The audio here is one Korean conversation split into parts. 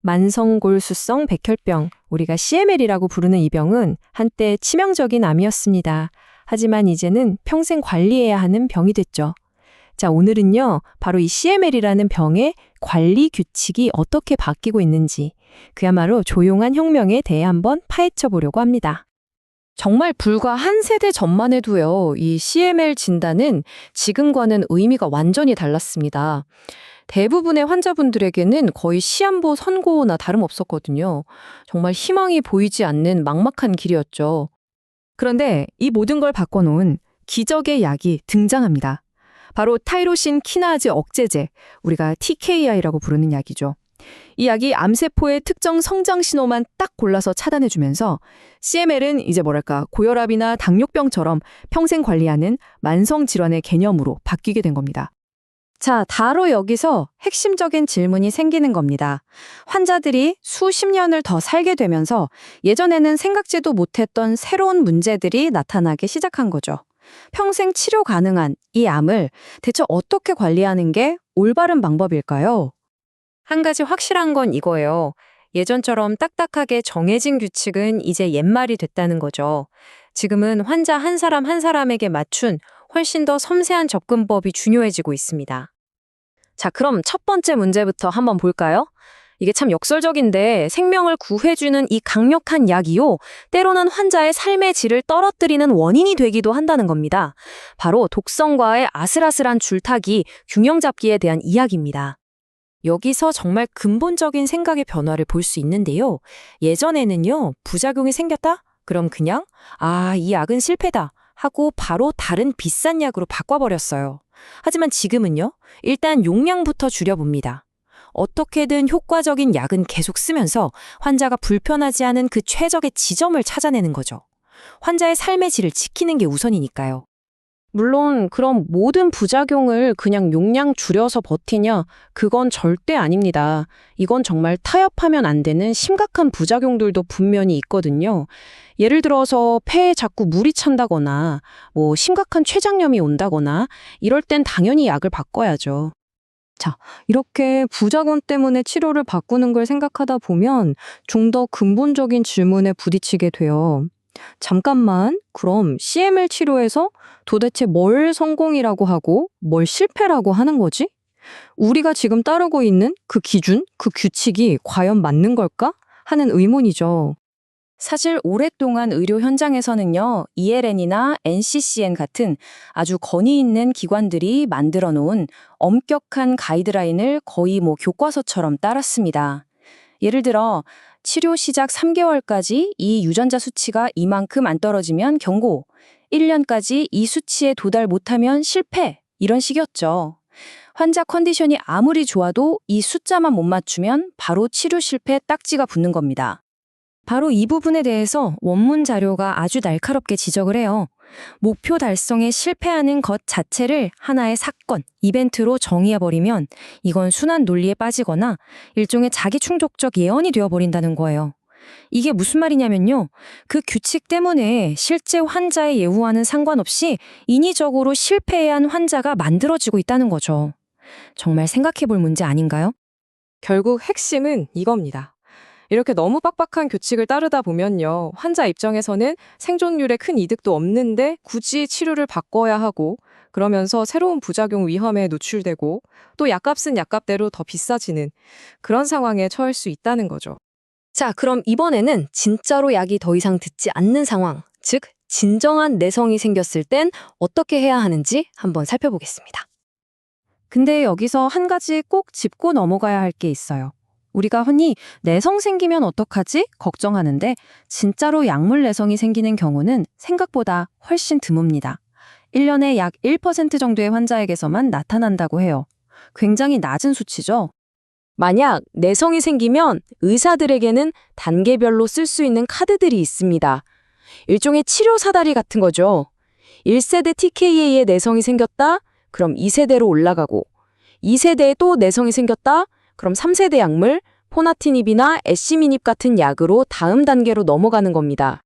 만성골수성 백혈병, 우리가 CML이라고 부르는 이 병은 한때 치명적인 암이었습니다. 하지만 이제는 평생 관리해야 하는 병이 됐죠. 자, 오늘은요, 바로 이 CML이라는 병의 관리 규칙이 어떻게 바뀌고 있는지, 그야말로 조용한 혁명에 대해 한번 파헤쳐 보려고 합니다. 정말 불과 한 세대 전만 해도요, 이 CML 진단은 지금과는 의미가 완전히 달랐습니다. 대부분의 환자분들에게는 거의 시한부 선고나 다름없었거든요. 정말 희망이 보이지 않는 막막한 길이었죠. 그런데 이 모든 걸 바꿔놓은 기적의 약이 등장합니다. 바로 타이로신 키나즈 억제제, 우리가 TKI라고 부르는 약이죠. 이 약이 암세포의 특정 성장 신호만 딱 골라서 차단해주면서 CML은 이제 고혈압이나 당뇨병처럼 평생 관리하는 만성 질환의 개념으로 바뀌게 된 겁니다. 자, 바로 여기서 핵심적인 질문이 생기는 겁니다. 환자들이 수십 년을 더 살게 되면서 예전에는 생각지도 못했던 새로운 문제들이 나타나기 시작한 거죠. 평생 치료 가능한 이 암을 대체 어떻게 관리하는 게 올바른 방법일까요? 한 가지 확실한 건 이거예요. 예전처럼 딱딱하게 정해진 규칙은 이제 옛말이 됐다는 거죠. 지금은 환자 한 사람 한 사람에게 맞춘 훨씬 더 섬세한 접근법이 중요해지고 있습니다. 자, 그럼 첫 번째 문제부터 한번 볼까요? 이게 참 역설적인데 생명을 구해주는 이 강력한 약이요, 때로는 환자의 삶의 질을 떨어뜨리는 원인이 되기도 한다는 겁니다. 바로 독성과의 아슬아슬한 줄타기, 균형 잡기에 대한 이야기입니다. 여기서 정말 근본적인 생각의 변화를 볼 수 있는데요. 예전에는요, 부작용이 생겼다? 그럼 그냥 이 약은 실패다 하고 바로 다른 비싼 약으로 바꿔버렸어요. 하지만 지금은요, 일단 용량부터 줄여봅니다. 어떻게든 효과적인 약은 계속 쓰면서 환자가 불편하지 않은 그 최적의 지점을 찾아내는 거죠. 환자의 삶의 질을 지키는 게 우선이니까요. 물론 그럼 모든 부작용을 그냥 용량 줄여서 버티냐? 그건 절대 아닙니다. 이건 정말 타협하면 안 되는 심각한 부작용들도 분명히 있거든요. 예를 들어서 폐에 자꾸 물이 찬다거나 심각한 췌장염이 온다거나 이럴 땐 당연히 약을 바꿔야죠. 자, 이렇게 부작용 때문에 치료를 바꾸는 걸 생각하다 보면 좀 더 근본적인 질문에 부딪히게 돼요. 잠깐만, 그럼 CML 치료에서 도대체 뭘 성공이라고 하고 뭘 실패라고 하는 거지? 우리가 지금 따르고 있는 그 기준, 그 규칙이 과연 맞는 걸까? 하는 의문이죠. 사실 오랫동안 의료 현장에서는요, ELN이나 NCCN 같은 아주 권위 있는 기관들이 만들어 놓은 엄격한 가이드라인을 거의 교과서처럼 따랐습니다. 예를 들어, 치료 시작 3개월까지 이 유전자 수치가 이만큼 안 떨어지면 경고, 1년까지 이 수치에 도달 못하면 실패, 이런 식이었죠. 환자 컨디션이 아무리 좋아도 이 숫자만 못 맞추면 바로 치료 실패 딱지가 붙는 겁니다. 바로 이 부분에 대해서 원문 자료가 아주 날카롭게 지적을 해요. 목표 달성에 실패하는 것 자체를 하나의 사건, 이벤트로 정의해버리면 이건 순환 논리에 빠지거나 일종의 자기 충족적 예언이 되어버린다는 거예요. 이게 무슨 말이냐면요. 그 규칙 때문에 실제 환자의 예후와는 상관없이 인위적으로 실패해야 한 환자가 만들어지고 있다는 거죠. 정말 생각해볼 문제 아닌가요? 결국 핵심은 이겁니다. 이렇게 너무 빡빡한 규칙을 따르다 보면요, 환자 입장에서는 생존율에 큰 이득도 없는데 굳이 치료를 바꿔야 하고, 그러면서 새로운 부작용 위험에 노출되고 또 약값은 약값대로 더 비싸지는 그런 상황에 처할 수 있다는 거죠. 자, 그럼 이번에는 진짜로 약이 더 이상 듣지 않는 상황, 즉 진정한 내성이 생겼을 땐 어떻게 해야 하는지 한번 살펴보겠습니다. 근데 여기서 한 가지 꼭 짚고 넘어가야 할 게 있어요. 우리가 흔히 내성 생기면 어떡하지? 걱정하는데 진짜로 약물 내성이 생기는 경우는 생각보다 훨씬 드뭅니다. 1년에 약 1% 정도의 환자에게서만 나타난다고 해요. 굉장히 낮은 수치죠? 만약 내성이 생기면 의사들에게는 단계별로 쓸 수 있는 카드들이 있습니다. 일종의 치료 사다리 같은 거죠. 1세대 TKA에 내성이 생겼다? 그럼 2세대로 올라가고, 2세대에 또 내성이 생겼다? 그럼 3세대 약물, 포나티닙이나 에시미닙 같은 약으로 다음 단계로 넘어가는 겁니다.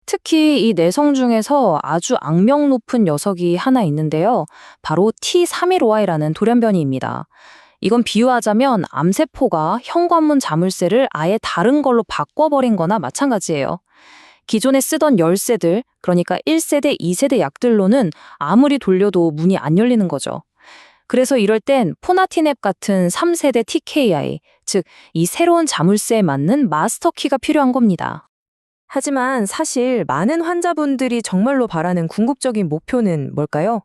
특히 이 내성 중에서 아주 악명 높은 녀석이 하나 있는데요. 바로 T315I라는 돌연변이입니다. 이건 비유하자면 암세포가 현관문 자물쇠를 아예 다른 걸로 바꿔버린 거나 마찬가지예요. 기존에 쓰던 열쇠들, 그러니까 1세대, 2세대 약들로는 아무리 돌려도 문이 안 열리는 거죠. 그래서 이럴 땐 포나티냅 같은 3세대 TKI, 즉 이 새로운 자물쇠에 맞는 마스터키가 필요한 겁니다. 하지만 사실 많은 환자분들이 정말로 바라는 궁극적인 목표는 뭘까요?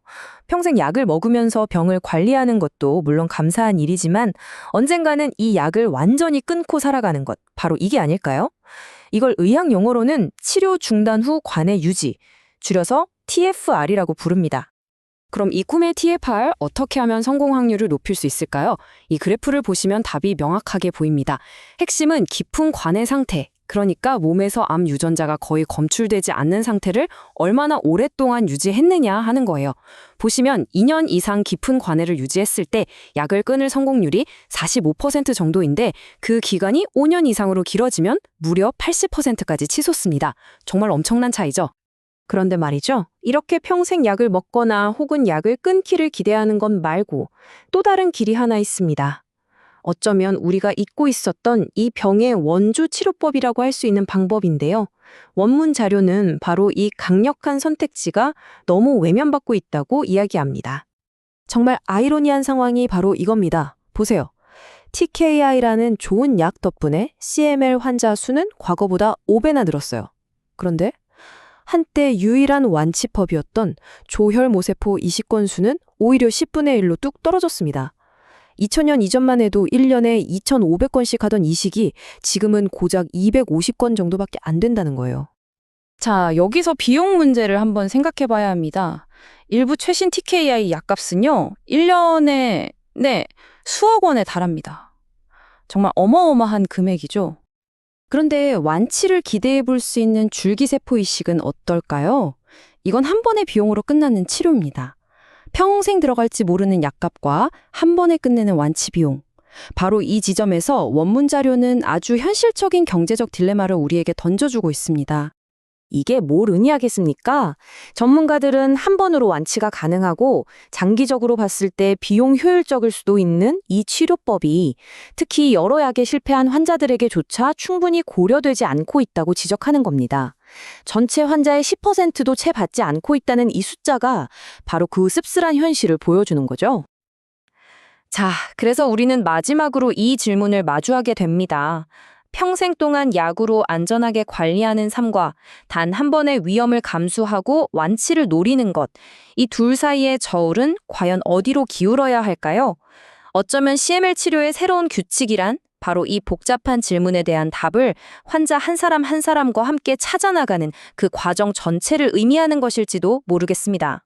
평생 약을 먹으면서 병을 관리하는 것도 물론 감사한 일이지만 언젠가는 이 약을 완전히 끊고 살아가는 것, 바로 이게 아닐까요? 이걸 의학 용어로는 치료 중단 후 관해 유지, 줄여서 TFR이라고 부릅니다. 그럼 이 꿈의 TFR 어떻게 하면 성공 확률을 높일 수 있을까요? 이 그래프를 보시면 답이 명확하게 보입니다. 핵심은 깊은 관해 상태, 그러니까 몸에서 암 유전자가 거의 검출되지 않는 상태를 얼마나 오랫동안 유지했느냐 하는 거예요. 보시면 2년 이상 깊은 관해를 유지했을 때 약을 끊을 성공률이 45% 정도인데 그 기간이 5년 이상으로 길어지면 무려 80%까지 치솟습니다. 정말 엄청난 차이죠. 그런데 말이죠. 이렇게 평생 약을 먹거나 혹은 약을 끊기를 기대하는 것 말고 또 다른 길이 하나 있습니다. 어쩌면 우리가 잊고 있었던 이 병의 원주 치료법이라고 할 수 있는 방법인데요. 원문 자료는 바로 이 강력한 선택지가 너무 외면받고 있다고 이야기합니다. 정말 아이러니한 상황이 바로 이겁니다. 보세요. TKI라는 좋은 약 덕분에 CML 환자 수는 과거보다 5배나 늘었어요. 그런데 한때 유일한 완치법이었던 조혈모세포 이식권 수는 오히려 10분의 1로 뚝 떨어졌습니다. 2000년 이전만 해도 1년에 2,500건씩 하던 이식이 지금은 고작 250건 정도밖에 안 된다는 거예요. 자, 여기서 비용 문제를 한번 생각해 봐야 합니다. 일부 최신 TKI 약값은요, 1년에, 수억 원에 달합니다. 정말 어마어마한 금액이죠. 그런데 완치를 기대해 볼 수 있는 줄기세포 이식은 어떨까요? 이건 한 번의 비용으로 끝나는 치료입니다. 평생 들어갈지 모르는 약값과 한 번에 끝내는 완치 비용. 바로 이 지점에서 원문 자료는 아주 현실적인 경제적 딜레마를 우리에게 던져주고 있습니다. 이게 뭘 의미하겠습니까? 전문가들은 한 번으로 완치가 가능하고 장기적으로 봤을 때 비용 효율적일 수도 있는 이 치료법이 특히 여러 약에 실패한 환자들에게조차 충분히 고려되지 않고 있다고 지적하는 겁니다. 전체 환자의 10%도 채 받지 않고 있다는 이 숫자가 바로 그 씁쓸한 현실을 보여주는 거죠. 자, 그래서 우리는 마지막으로 이 질문을 마주하게 됩니다. 평생 동안 약으로 안전하게 관리하는 삶과 단 한 번의 위험을 감수하고 완치를 노리는 것, 이 둘 사이의 저울은 과연 어디로 기울어야 할까요? 어쩌면 CML 치료의 새로운 규칙이란 바로 이 복잡한 질문에 대한 답을 환자 한 사람 한 사람과 함께 찾아나가는 그 과정 전체를 의미하는 것일지도 모르겠습니다.